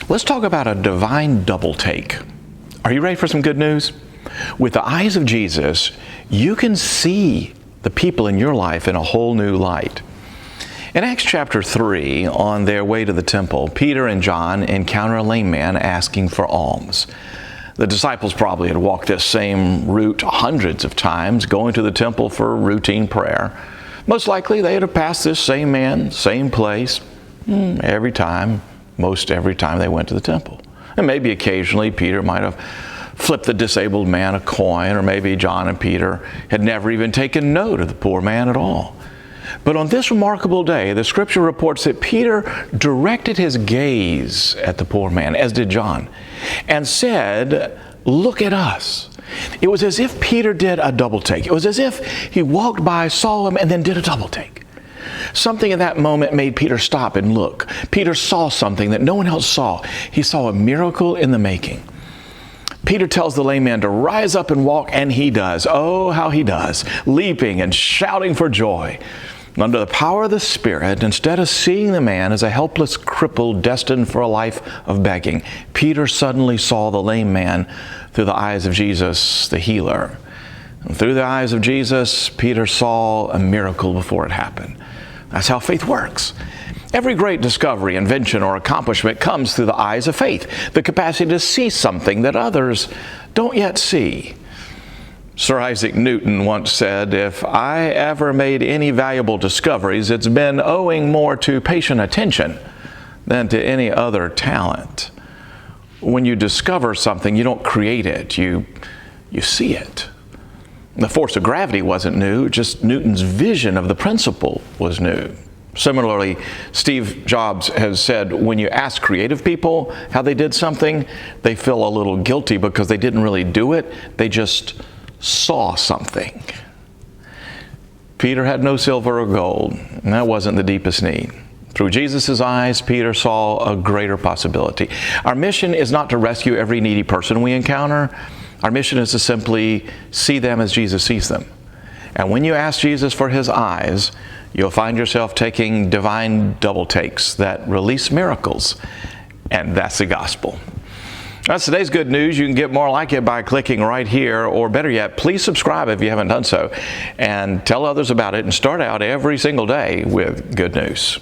Let's talk about a divine double take. Are you ready for some good news? With the eyes of Jesus, you can see the people in your life in a whole new light. In Acts chapter 3, on their way to the temple, Peter and John encounter a lame man asking for alms. The disciples probably had walked this same route hundreds of times, going to the temple for routine prayer. Most likely they would have passed this same man, same place, every time they went to the temple. And maybe occasionally Peter might have flipped the disabled man a coin, or maybe John and Peter had never even taken note of the poor man at all. But on this remarkable day, the scripture reports that Peter directed his gaze at the poor man, as did John, and said, "Look at us." It was as if Peter did a double take. It was as if he walked by, saw him, and then did a double take. Something in that moment made Peter stop and look. Peter saw something that no one else saw. He saw a miracle in the making. Peter tells the lame man to rise up and walk, and he does. Oh, how he does, leaping and shouting for joy. Under the power of the Spirit, instead of seeing the man as a helpless cripple destined for a life of begging, Peter suddenly saw the lame man through the eyes of Jesus, the healer. And through the eyes of Jesus, Peter saw a miracle before it happened. That's how faith works. Every great discovery, invention, or accomplishment comes through the eyes of faith, the capacity to see something that others don't yet see. Sir Isaac Newton once said, "If I ever made any valuable discoveries, it's been owing more to patient attention than to any other talent." When you discover something, you don't create it, you see it. The force of gravity wasn't new, just Newton's vision of the principle was new. Similarly, Steve Jobs has said, when you ask creative people how they did something, they feel a little guilty because they didn't really do it, they just saw something. Peter had no silver or gold, and that wasn't the deepest need. Through Jesus' eyes, Peter saw a greater possibility. Our mission is not to rescue every needy person we encounter. Our mission is to simply see them as Jesus sees them. And when you ask Jesus for his eyes, you'll find yourself taking divine double takes that release miracles. And that's the gospel. That's today's good news. You can get more like it by clicking right here, or better yet, please subscribe if you haven't done so, and tell others about it, and start out every single day with good news.